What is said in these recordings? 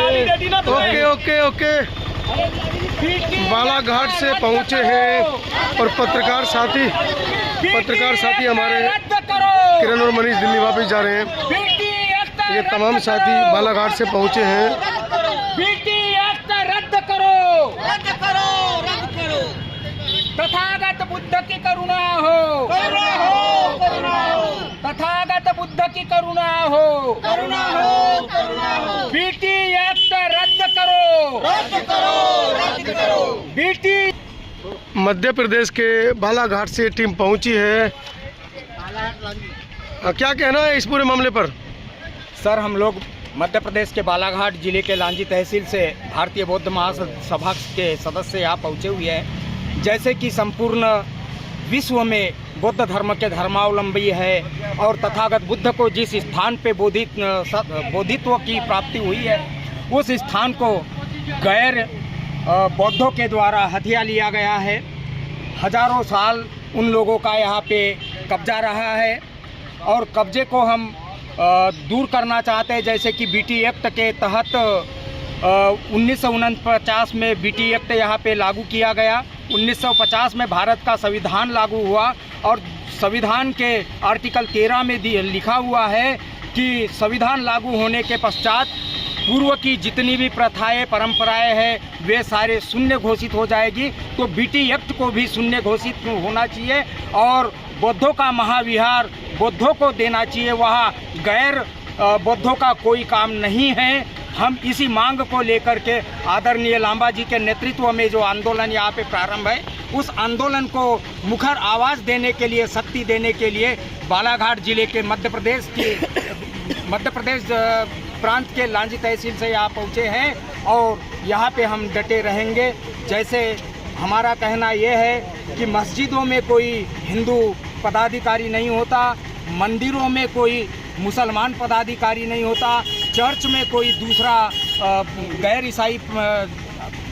Okay okay okay. Balaghat से पहुंचे हैं और पत्रकार साथी हमारे किरण और मनीष दिल्ली वापस जा रहे हैं। ये तमाम साथी बालाघाट से पहुंचे हैं। रद्द करो, रद्द करो, रद्द करो। तथागत बुद्ध की करुणा हो, करुणा हो, करुणा हो। तथागत बुद्ध की करुणा हो, करुणा हो, करुणा हो। बीटी एक्ट रद्द करो, रद्द करो, रद्द करो। बीटी मध्य प्रदेश के बालाघाट से टीम पहुंची है। क्या कहना है इस पूरे मामले पर? सर, हम लोग मध्य प्रदेश के बालाघाट जिले के लांजी तहसील से भारतीय बौद्ध महासभा के सदस्य यहाँ पहुँचे हुए हैं। जैसे कि संपूर्ण विश्व में बौद्ध धर्म के धर्मावलंबी है और तथागत बुद्ध को जिस स्थान पे बोधित्व की प्राप्ति हुई है, उस स्थान को गैर बौद्धों के द्वारा हथिया लिया गया है। हजारों साल उन लोगों का यहाँ पे कब्जा रहा है और कब्जे को हम दूर करना चाहते हैं। जैसे कि बीटी एक्ट के तहत 1949 में बीटी एक्ट यहाँ पे लागू किया गया। 1950 में भारत का संविधान लागू हुआ और संविधान के आर्टिकल 13 में लिखा हुआ है कि संविधान लागू होने के पश्चात पूर्व की जितनी भी प्रथाएं परंपराएं हैं वे सारे शून्य घोषित हो जाएगी। तो बीटी एक्ट को भी शून्य घोषित होना चाहिए और बौद्धों का महाविहार बौद्धों को देना चाहिए। वहाँ गैर बौद्धों का कोई काम नहीं है। हम इसी मांग को लेकर के आदरणीय लांबा जी के नेतृत्व में जो आंदोलन यहाँ पे प्रारंभ है, उस आंदोलन को मुखर आवाज़ देने के लिए, शक्ति देने के लिए बालाघाट जिले के मध्य प्रदेश प्रांत के लांजी तहसील से यहाँ पहुँचे हैं और यहाँ पे हम डटे रहेंगे। जैसे हमारा कहना यह है कि मस्जिदों में कोई हिंदू पदाधिकारी नहीं होता, मंदिरों में कोई मुसलमान पदाधिकारी नहीं होता, चर्च में कोई दूसरा गैर ईसाई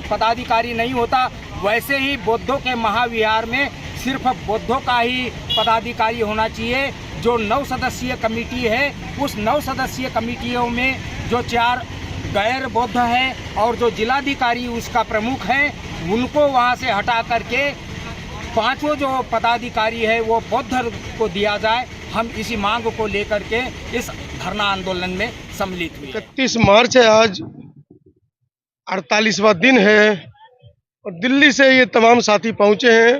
पदाधिकारी नहीं होता। वैसे ही बौद्धों के महाविहार में सिर्फ बौद्धों का ही पदाधिकारी होना चाहिए। जो 9 सदस्यीय कमेटी है, उस 9 सदस्यीय कमेटियों में जो 4 गैर बौद्ध है और जो जिलाधिकारी उसका प्रमुख है, उनको वहाँ से हटा करके 5वां जो पदाधिकारी है वो बौद्ध को दिया जाए। हम इसी मांग को लेकर के इस धरना आंदोलन में सम्मिलित हुए। 31 मार्च है आज, 48वां दिन है और दिल्ली से ये तमाम साथी पहुंचे हैं।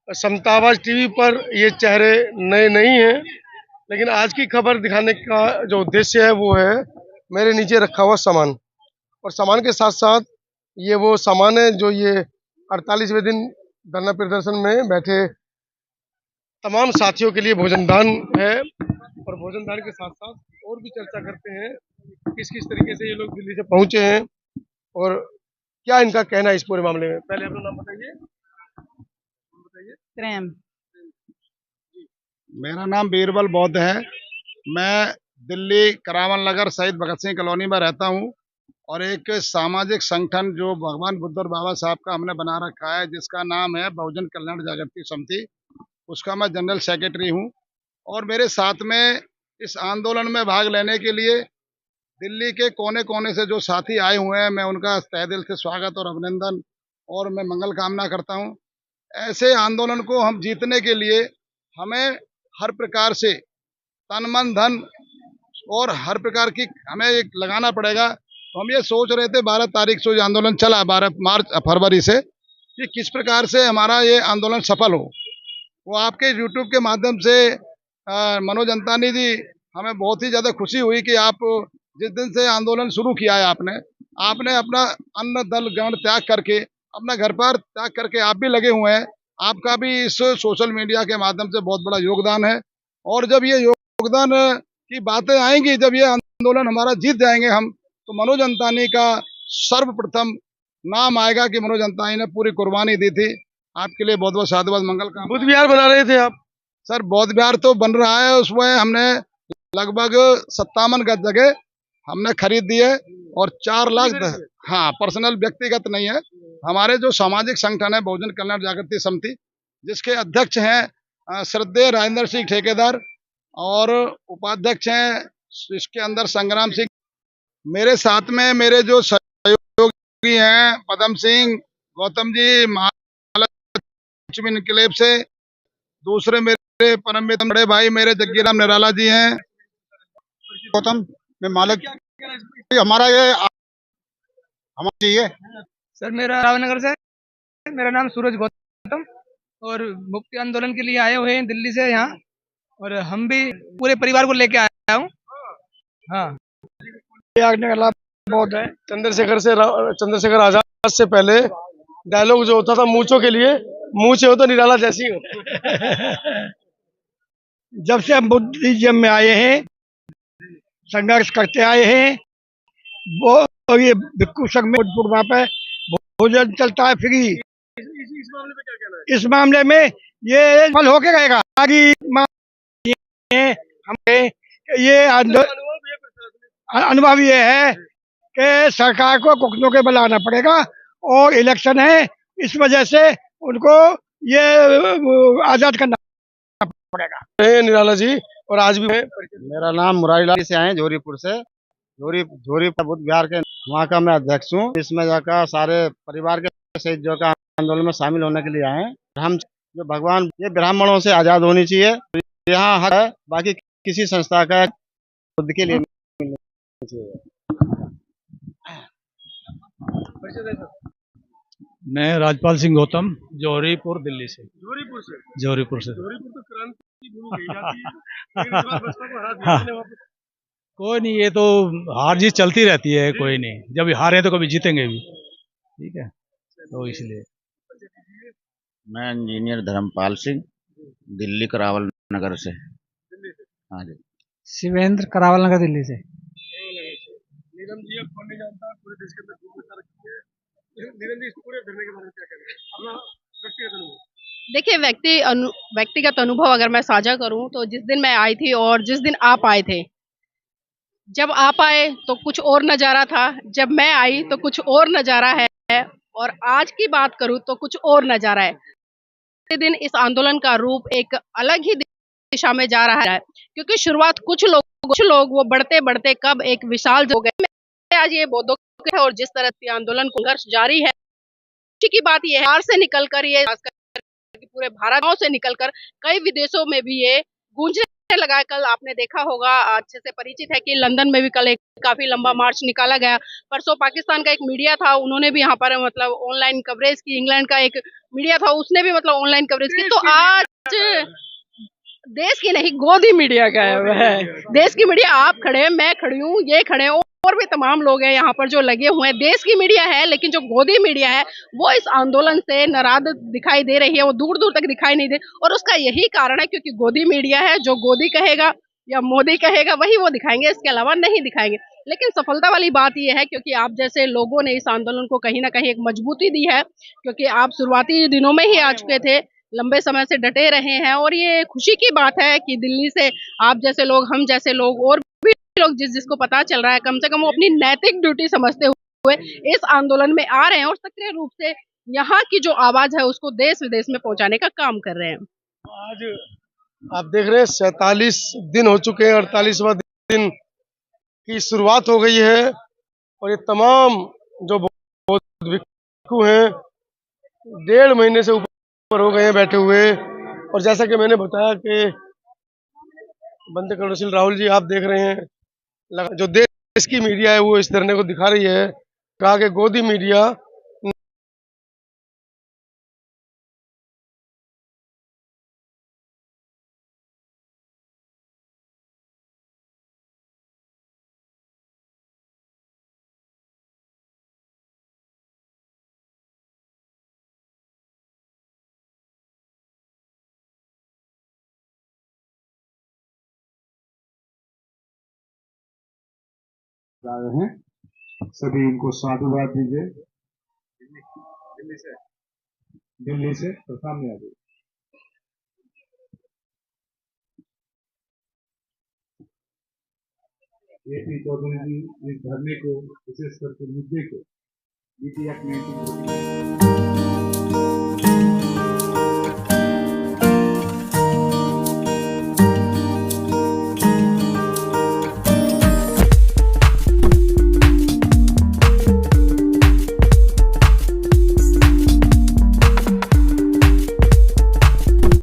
समतावाज टीवी पर ये चेहरे नए नहीं हैं, लेकिन आज की खबर दिखाने का जो उद्देश्य है वो है मेरे नीचे रखा हुआ सामान, और सामान के साथ साथ ये वो सामान है जो ये 48वें दिन धरना प्रदर्शन में बैठे तमाम साथियों के लिए भोजन दान है। और भोजन दान के साथ साथ और भी चर्चा करते हैं किस किस तरीके से ये लोग दिल्ली से पहुंचे हैं और क्या इनका कहना है इस पूरे मामले में। पहले अपना नाम बताइए। प्रेम। मेरा नाम बीरबल बौद्ध है। मैं दिल्ली करावल नगर शहीद भगत सिंह कॉलोनी में रहता हूं और एक सामाजिक संगठन जो भगवान बुद्ध और बाबा साहब का हमने बना रखा है, जिसका नाम है बहुजन कल्याण जागृति समिति, उसका मैं जनरल सेक्रेटरी हूं। और मेरे साथ में इस आंदोलन में भाग लेने के लिए दिल्ली के कोने कोने से जो साथी आए हुए हैं, मैं उनका तहे दिल से स्वागत और अभिनंदन और मैं मंगल कामना करता हूं। ऐसे आंदोलन को हम जीतने के लिए हमें हर प्रकार से तन मन धन और हर प्रकार की हमें एक लगाना पड़ेगा। तो हम ये सोच रहे थे 12 तारीख से जो आंदोलन चला, 12 फरवरी से, कि किस प्रकार से हमारा ये आंदोलन सफल हो। वो आपके यूट्यूब के माध्यम से मनोज अंतानी जी, हमें बहुत ही ज़्यादा खुशी हुई कि आप जिस दिन से आंदोलन शुरू किया है आपने अपना अन्न दल गण त्याग करके, अपना घर पर त्याग करके आप भी लगे हुए हैं। आपका भी इस सोशल मीडिया के माध्यम से बहुत बड़ा योगदान है। और जब ये योगदान की बातें आएंगी, जब ये आंदोलन हमारा जीत जाएंगे हम, तो मनोज अंतानी का सर्वप्रथम नाम आएगा कि मनोज अंतानी ने पूरी कुर्बानी दी थी। आपके लिए बहुत बहुत साधुवाद, मंगल का। बुद्ध विहार बना रहे थे आप? सर, बौद्ध विहार तो बन रहा है, उसमें हमने लगभग 57 गज जगह हमने खरीद दी है और 4 लाख, हाँ, पर्सनल व्यक्तिगत नहीं है, हमारे जो सामाजिक संगठन है बहुजन कल्याण जागृति समिति, जिसके अध्यक्ष हैं श्रद्धेय राजेंद्र सिंह ठेकेदार और उपाध्यक्ष हैं इसके अंदर संग्राम सिंह मेरे साथ में मेरे जो सहयोगी हैं पदम सिंह, गौतम जी, महालक्ष्मी इनकलेब से, दूसरे मेरे परम मित्र बड़े भाई मेरे जग्गीराम निराला जी हैं। गौतम में मालिक हमारा ये हमारा चाहिए। सर मेरा रावनगर से, मेरा नाम सूरज गौतम और मुक्ति आंदोलन के लिए आए हुए हैं दिल्ली से यहाँ। और हम भी पूरे परिवार को लेके आया हूँ। हाँ, आगने का लाभ बहुत है। चंद्रशेखर आजाद से पहले डायलॉग जो होता था मूंछों के लिए, मूंछे हो तो निराला जैसी हो। जब से हम बुद्धिज्म में आए हैं, संघर्ष करते आए हैं, वो और ये भिक्खू संघ में वहाँ पे भोजन चलता है फ्री। इस मामले में ये फल होके रहेगा। आगे हमें ये अनुभव ये है कि सरकार को घुटनों के बल आना पड़ेगा और इलेक्शन है, इस वजह से उनको ये आजाद करना पड़ेगा। निराला जी और आज भी मेरा नाम मुरारीलाल से आए जोरीपुर से। जोरी बुद्ध विहार के वहाँ का मैं अध्यक्ष हूँ। इसमें जाकर सारे परिवार के सहित जो का आंदोलन में शामिल होने के लिए आए हैं। हम जो भगवान ये ब्राह्मणों से आजाद होनी चाहिए, यहाँ हक है, बाकी किसी संस्था का बुद्ध के लिए नहीं चाहिए। मैं राजपाल सिंह गौतम, जौहरीपुर दिल्ली से। जौहरीपुर से तो क्रांति भूमि कही जाती है। लेकिन इस बार बसपा को हरा दिया आपने वापस। कोई नहीं, ये तो हार जीत चलती रहती है, कोई नहीं, जब हारे तो कभी जीतेंगे भी, ठीक है, तो इसलिए। मैं इंजीनियर धर्मपाल सिंह, दिल्ली करावल नगर से। हाँ जी। शिवेंद्र करावल नगर दिल्ली से। नीलम जी अब कौन नहीं जानता, पूरे देश के अंदर खूब विचार रखती है। नीलम जी इस पूरे धरने के बारे में क्या कह रहे हैं, अपना व्यक्तिगत अनुभव? देखिए, व्यक्तिगत अनुभव अगर मैं साझा करूं तो जिस दिन मैं आई थी और जिस दिन आप आए थे, जब आप आए तो कुछ और नज़ारा था, जब मैं आई तो कुछ और नज़ारा है और आज की बात करूं तो कुछ और नज़ारा है। दिन इस आंदोलन का रूप एक अलग ही दिशा में जा रहा है, क्योंकि शुरुआत कुछ लोग वो बढ़ते बढ़ते कब एक विशाल हो गए। आज ये बौद्धों के और जिस तरह से आंदोलन संघर्ष जारी है, की बात ये है, बिहार से निकलकर ये पूरे भारत से निकलकर कई विदेशों में भी ये गूंजने लगा। कल आपने देखा होगा, अच्छे से परिचित है कि लंदन में भी कल एक काफी लंबा मार्च निकाला गया। परसों पाकिस्तान का एक मीडिया था, उन्होंने भी यहाँ पर मतलब ऑनलाइन कवरेज की। इंग्लैंड का एक मीडिया था, उसने भी मतलब ऑनलाइन कवरेज की। तो आज देश की नहीं, गोदी मीडिया का है। देश की मीडिया, आप खड़े हैं, मैं खड़ी हूँ, ये खड़े हैं, और भी तमाम लोग हैं यहाँ पर जो लगे हुए हैं। देश की मीडिया है, लेकिन जो गोदी मीडिया है वो इस आंदोलन से नाराज दिखाई दे रही है, वो दूर दूर तक दिखाई नहीं दे। और उसका यही कारण है क्योंकि गोदी मीडिया है, जो गोदी कहेगा या मोदी कहेगा वही वो दिखाएंगे, इसके अलावा नहीं दिखाएंगे। लेकिन सफलता वाली बात यह है क्योंकि आप जैसे लोगों ने इस आंदोलन को कहीं ना कहीं एक मजबूती दी है, क्योंकि आप शुरुआती दिनों में ही आ चुके थे, लंबे समय से डटे रहे हैं। और ये खुशी की बात है कि दिल्ली से आप जैसे लोग, हम जैसे लोग और भी लोग जिसको पता चल रहा है, कम से कम वो अपनी नैतिक ड्यूटी समझते हुए इस आंदोलन में आ रहे हैं और सक्रिय रूप से यहाँ की जो आवाज है उसको देश विदेश में पहुंचाने का काम कर रहे हैं। आज आप देख रहे हैं 47 दिन हो चुके हैं, 48वां दिन की शुरुआत हो गई है और ये तमाम जो बौद्ध भिक्षु हैं 1.5 महीने से ऊपर हो गए हैं बैठे हुए। और जैसा कि मैंने बताया कि बंदे कर्णशील राहुल जी, आप देख रहे हैं जो देश की मीडिया है वो इस धरने को दिखा रही है। कहा कि गोदी मीडिया आए हैं, सभी इनको साधुवाद दीजिए। दिल्ली से तो सामने आ जाइए। AP चौधरी जी इस धरने को, विशेष करके मुद्दे को DT एक्ट 19